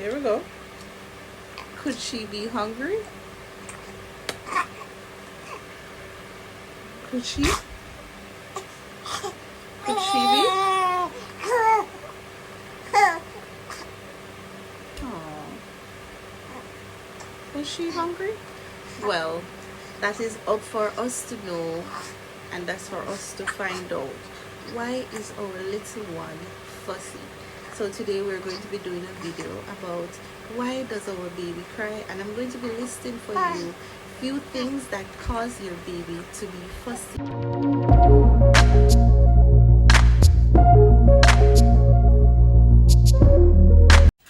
Here we go. Could she be hungry? Could she? Could she be? Aww. Was she hungry? Well, that is up for us to know, and that's for us to find out. Why is our little one fussy? So today we're going to be doing a video about why does our baby cry, and I'm going to be listing for you few things that cause your baby to be fussy.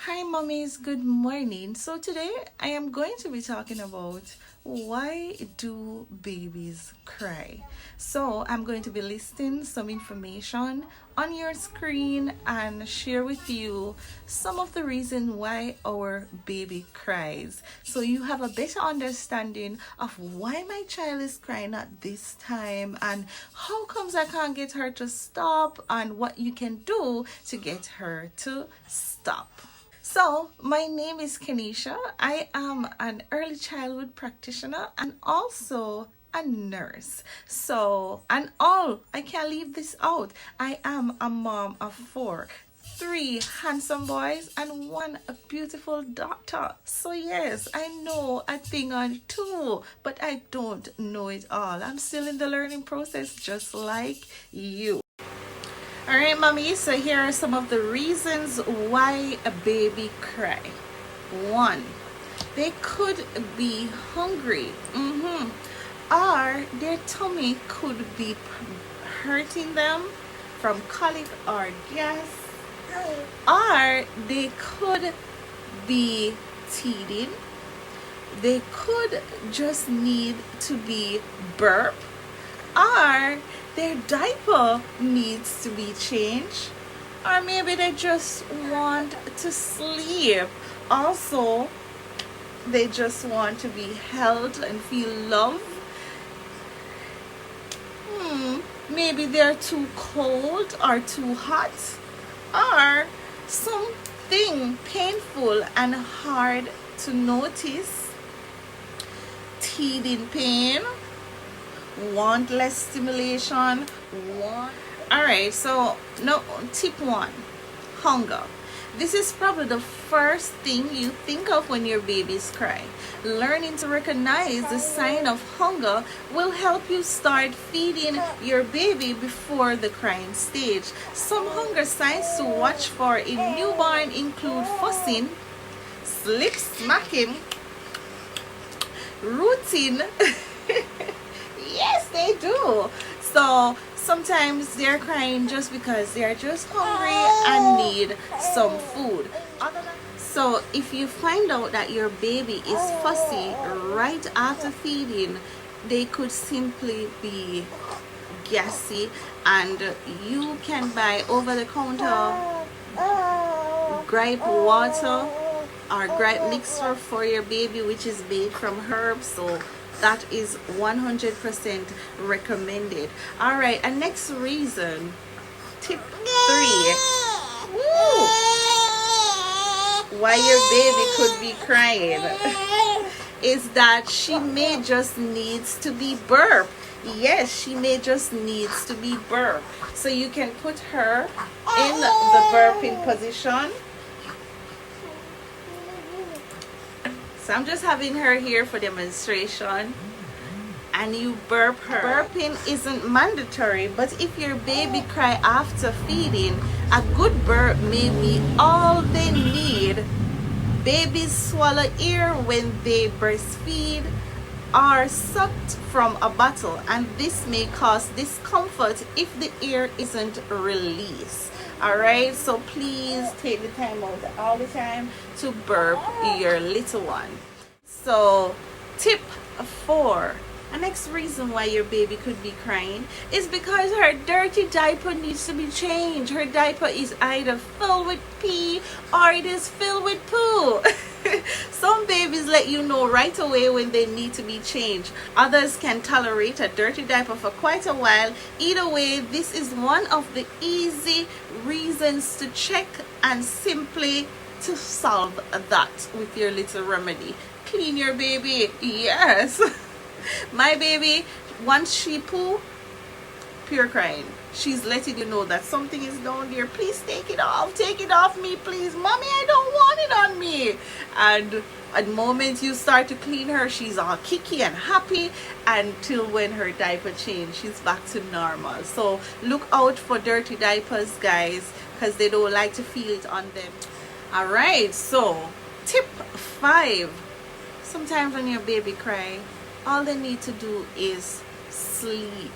Hi mummies, good morning. So today I am going to be talking about why do babies cry. So I'm going to be listing some information on your screen and share with you some of the reasons why our baby cries, so you have a better understanding of why my child is crying at this time and how comes I can't get her to stop and what you can do to get her to stop. So, my name is Kenisha. I am an early childhood practitioner and also a nurse. So, I can't leave this out. I am a mom of 4. 3 handsome boys and 1 beautiful daughter. So yes, I know a thing or 2, but I don't know it all. I'm still in the learning process just like you. Alright mommy, so here are some of the reasons why a baby cry. 1, they could be hungry, or their tummy could be hurting them from colic or gas, or they could be teething, they could just need to be burp, or their diaper needs to be changed, or maybe they just want to sleep. Also, they just want to be held and feel love. Maybe they're too cold or too hot, or something painful and hard to notice. Teething pain, want less stimulation, alright, so no, tip 1, hunger. This is probably the first thing you think of when your babies cry. Learning to recognize the sign of hunger will help you start feeding your baby before the crying stage. Some hunger signs to watch for in newborn include fussing, slip smacking, rooting. Yes, they do. So sometimes they're crying just because they're just hungry and need some food. So if you find out that your baby is fussy right after feeding, they could simply be gassy, and you can buy over-the-counter gripe water or gripe mixture for your baby, which is made from herbs. So that is 100% recommended. Alright, and next reason, tip 3, why your baby could be crying is that she may just needs to be burped. Yes, she may just needs to be burped. So you can put her in the burping position. So I'm just having her here for demonstration, and you burp her. Burping isn't mandatory, but if your baby cry after feeding, a good burp may be all they need. Babies swallow air when they breastfeed or sucked from a bottle, and this may cause discomfort if the air isn't released. Alright, so please take the time out all the time to burp your little one. So tip 4, the next reason why your baby could be crying is because her dirty diaper needs to be changed. Her diaper is either filled with pee or it is filled with poo. Some babies let you know right away when they need to be changed. Others can tolerate a dirty diaper for quite a while. Either way, this is one of the easy reasons to check and simply to solve that with your little remedy. Clean your baby. Yes. My baby, once she poo, pure crying. She's letting you know that something is down there. Please take it off. Take it off me, please. Mommy, I don't want it on me. And at the moment you start to clean her, she's all kicky and happy until when her diaper change, she's back to normal. So look out for dirty diapers, guys, because they don't like to feel it on them. All right, so tip 5. Sometimes when your baby cry, all they need to do is sleep.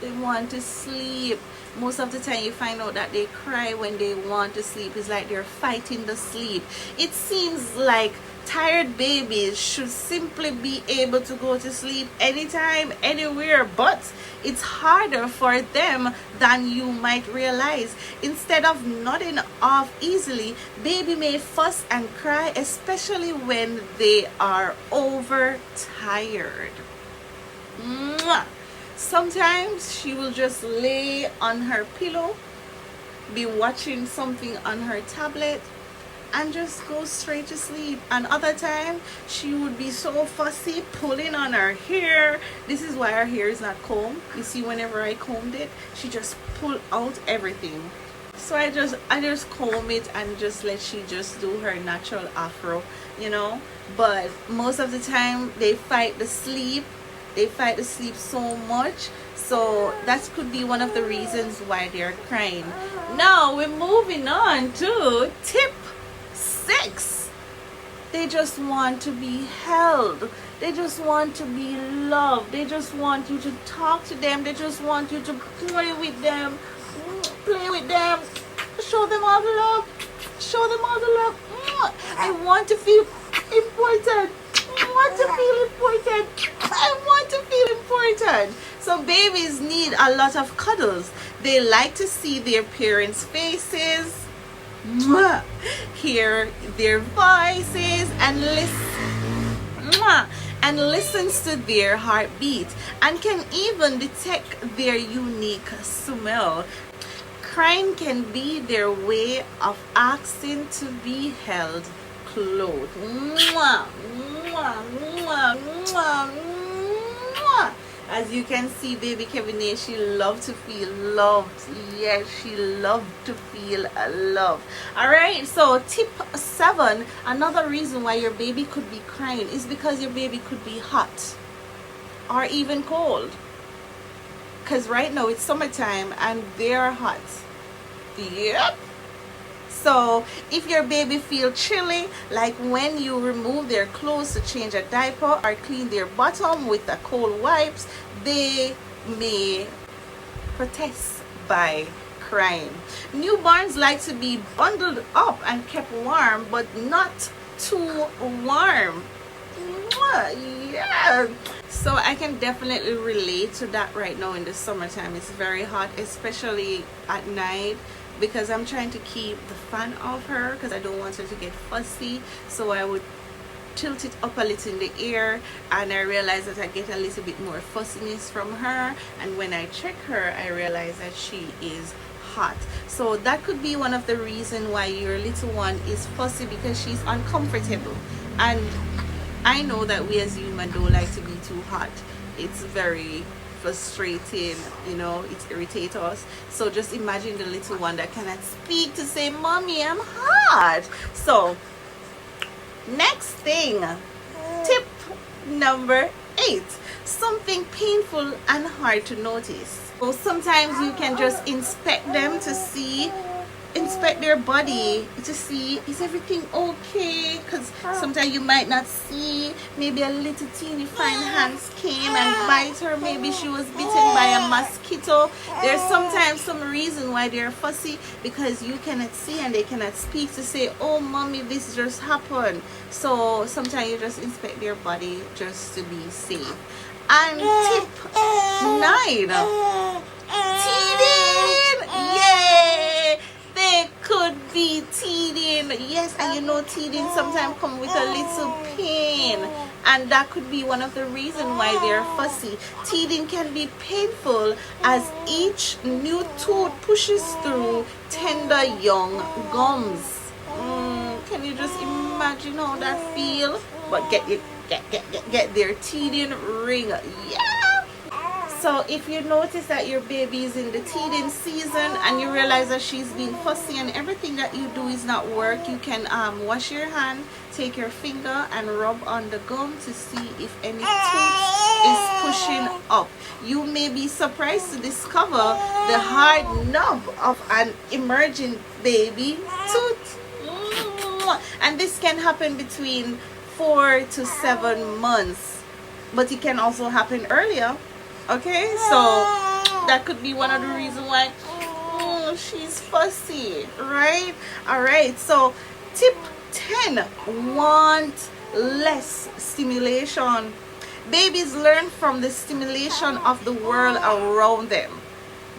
They want to sleep. Most of the time you find out that they cry when they want to sleep. It's like they're fighting the sleep. It seems like tired babies should simply be able to go to sleep anytime, anywhere, but it's harder for them than you might realize. Instead of nodding off easily, baby may fuss and cry, especially when they are overtired. Mwah. Sometimes she will just lay on her pillow, be watching something on her tablet, and just go straight to sleep. And other time she would be so fussy, pulling on her hair. This is why her hair is not combed. You see, whenever I combed it, she just pulled out everything. So I just comb it and just let she just do her natural afro, you know. But most of the time they fight the sleep. They fight to sleep so much, so that could be one of the reasons why they're crying. Now we're moving on to tip 6. They just want to be held. They just want to be loved. They just want you to talk to them. They just want you to play with them. Play with them. Show them all the love. Show them all the love. I want to feel important. I want to feel important. I want to feel important. So babies need a lot of cuddles. They like to see their parents' faces, hear their voices, and listens to their heartbeat, and can even detect their unique smell. Crying can be their way of asking to be held close. As you can see, baby Kevinae, she loved to feel loved. Yes, she loved to feel love. Alright, so tip 7, another reason why your baby could be crying is because your baby could be hot or even cold. Because right now it's summertime and they're hot. Yep. So if your baby feels chilly, like when you remove their clothes to change a diaper or clean their bottom with the cold wipes, they may protest by crying. Newborns like to be bundled up and kept warm, but not too warm. Yeah. So I can definitely relate to that right now in the summertime. It's very hot, especially at night, because I'm trying to keep the fan off her because I don't want her to get fussy. So I would tilt it up a little in the air, and I realize that I get a little bit more fussiness from her, and when I check her I realize that she is hot. So that could be one of the reasons why your little one is fussy, because she's uncomfortable. And I know that we as humans don't like to be too hot. It's very frustrating, you know, it irritates us. So just imagine the little one that cannot speak to say, "Mommy, I'm hot." So next thing, tip number 8, something painful and hard to notice. So sometimes you can just inspect them to see, inspect their body to see, is everything okay? Because sometimes you might not see, maybe a little teeny fine hands came and bite her, maybe she was bitten by a mosquito. There's sometimes some reason why they're fussy, because you cannot see and they cannot speak to say, "Oh mommy, this just happened." So sometimes you just inspect their body just to be safe. And tip 9, teething. Yay! They could be teething. Yes, and you know teething sometimes come with a little pain, and that could be one of the reasons why they're fussy. Teething can be painful as each new tooth pushes through tender young gums. Can you just imagine how that feel? But get their teething ring. Yeah. So if you notice that your baby is in the teething season and you realize that she's being fussy and everything that you do is not work, you can wash your hand, take your finger and rub on the gum to see if any tooth is pushing up. You may be surprised to discover the hard knob of an emerging baby tooth. And this can happen between 4 to 7 months, but it can also happen earlier. Okay, so that could be one of the reasons why she's fussy, right? All right, so tip 10, want less stimulation. Babies learn from the stimulation of the world around them,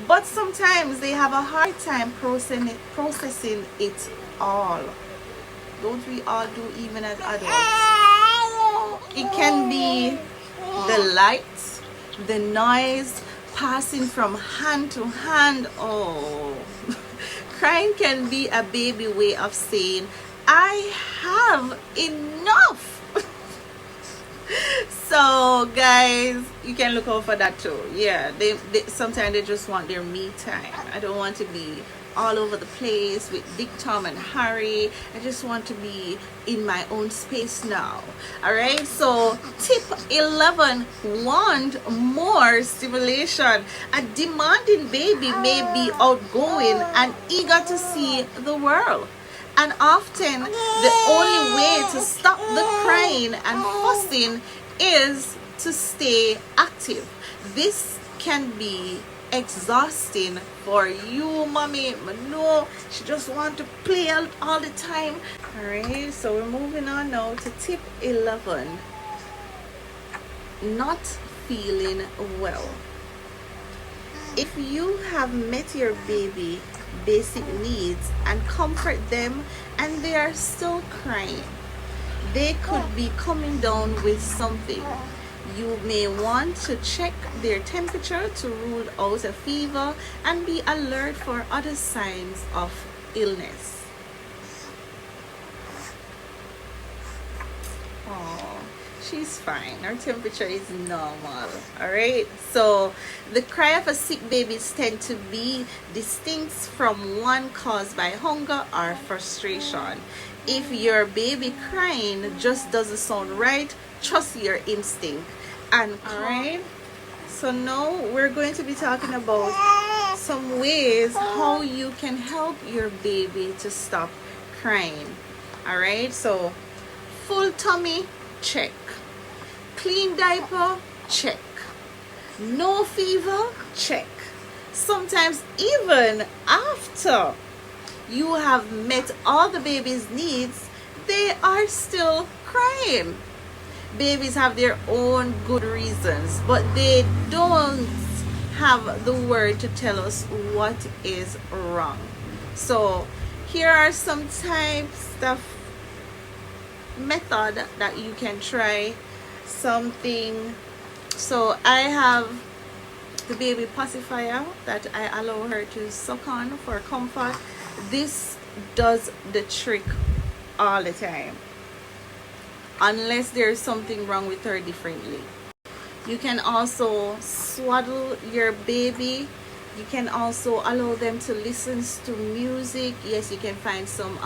but sometimes they have a hard time processing it all. Don't we all do, even as adults? It can be the lights, the noise passing from hand to hand. Oh, crying can be a baby way of saying, I have enough. So guys, you can look out for that too. Yeah, they sometimes they just want their me time. I don't want to be all over the place with Big Tom and Harry. I just want to be in my own space now. All right, so tip 11, want more stimulation. A demanding baby may be outgoing and eager to see the world, and often the only way to stop the crying and fussing is to stay active. This can be exhausting for you, mommy. No, she just want to play out all the time. All right, so we're moving on now to tip 11, not feeling well. If you have met your baby basic needs and comfort them and they are still crying, they could be coming down with something. You may want to check their temperature to rule out a fever and be alert for other signs of illness. Oh, she's fine. Her temperature is normal. All right. So the cry of a sick baby tend to be distinct from one caused by hunger or frustration. If your baby crying just doesn't sound right, trust your instinct. And all right, so now we're going to be talking about some ways how you can help your baby to stop crying. All right, so full tummy, check. Clean diaper, check. No fever, check. Sometimes even after you have met all the baby's needs, they are still crying. Babies have their own good reasons, but they don't have the word to tell us what is wrong. So here are some types of method that you can try something. So I have the baby pacifier that I allow her to suck on for comfort. This does the trick all the time, unless there's something wrong with her differently. You can also swaddle your baby. You can also allow them to listen to music. Yes, you can find some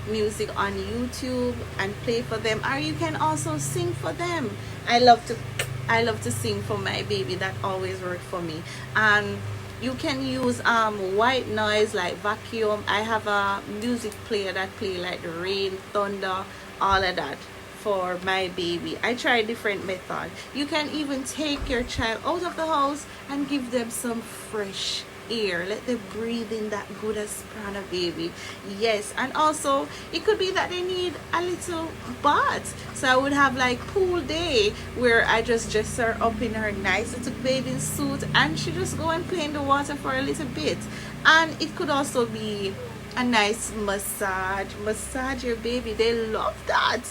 music on YouTube and play for them, or you can also sing for them. I love to sing for my baby. That always works for me. And you can use white noise like vacuum. I have a music player that play like the rain, thunder, all of that for my baby. I try different methods. You can even take your child out of the house and give them some fresh air. Let them breathe in that good prana baby. Yes, and also it could be that they need a little bath. So I would have like pool day where I just dress her up in her nice little bathing suit and she just go and play in the water for a little bit. And it could also be a nice massage your baby. They love that.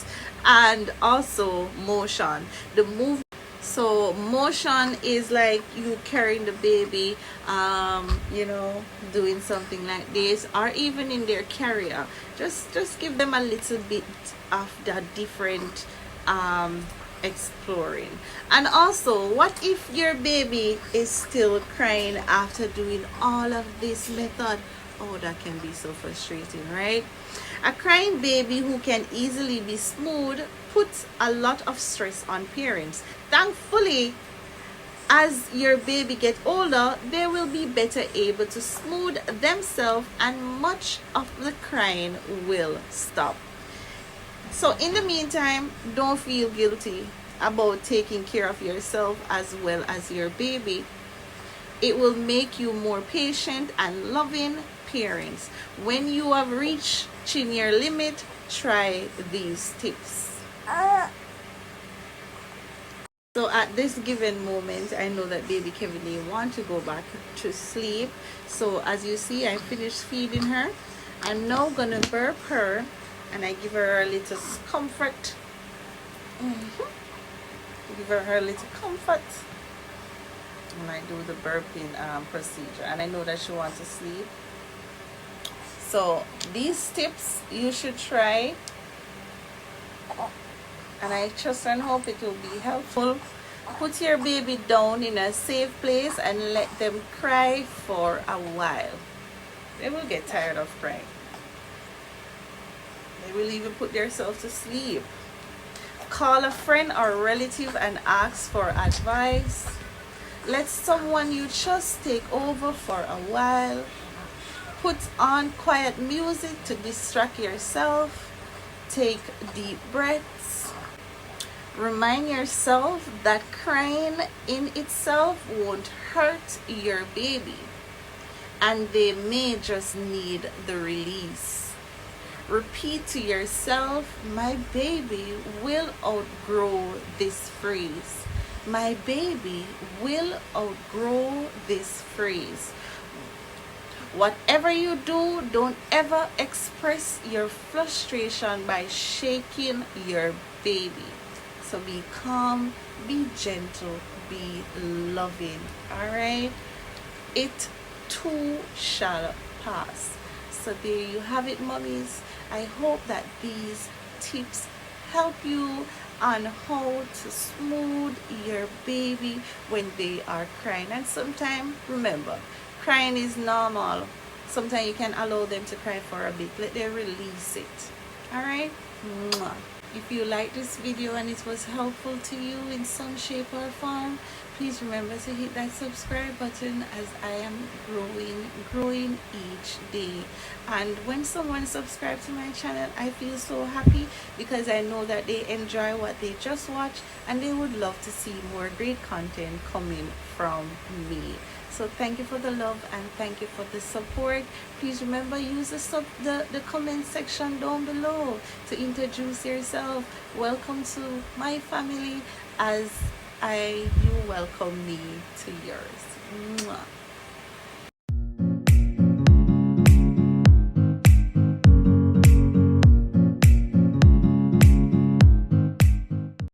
And also motion, the move. So motion is like you carrying the baby, you know, doing something like this, or even in their carrier. Just give them a little bit of that different exploring. And also, what if your baby is still crying after doing all of this method? Oh, that can be so frustrating, right? A crying baby who can easily be smoothed puts a lot of stress on parents. Thankfully, as your baby get older, they will be better able to smooth themselves and much of the crying will stop. So in the meantime, don't feel guilty about taking care of yourself as well as your baby. It will make you more patient and loving parents. When you have reached your limit, try these tips. So at this given moment, I know that baby Kevinae want to go back to sleep. So as you see, I finished feeding her. I'm now gonna burp her, and I give her a little comfort. Give her a little comfort. And I do the burping procedure, and I know that she wants to sleep. So these tips you should try, and I trust and hope it will be helpful. Put your baby down in a safe place and let them cry for a while. They will get tired of crying. They will even put themselves to sleep. Call a friend or relative and ask for advice. Let someone you trust take over for a while. Put on quiet music to distract yourself. Take deep breaths. Remind yourself that crying in itself won't hurt your baby, and they may just need the release. Repeat to yourself, my baby will outgrow this phrase. My baby will outgrow this phrase. Whatever you do, don't ever express your frustration by shaking your baby. So be calm, be gentle, be loving. Alright? It too shall pass. So there you have it, mommies. I hope that these tips help you on how to smooth your baby when they are crying. And sometimes, remember, crying is normal. Sometimes you can allow them to cry for a bit. Let them release it. Alright? If you like this video and it was helpful to you in some shape or form, please remember to hit that subscribe button, as I am growing each day. And when someone subscribes to my channel, I feel so happy, because I know that they enjoy what they just watched and they would love to see more great content coming from me. So thank you for the love and thank you for the support. Please remember, use the comment section down below to introduce yourself. Welcome to my family as you welcome me to yours. Mwah.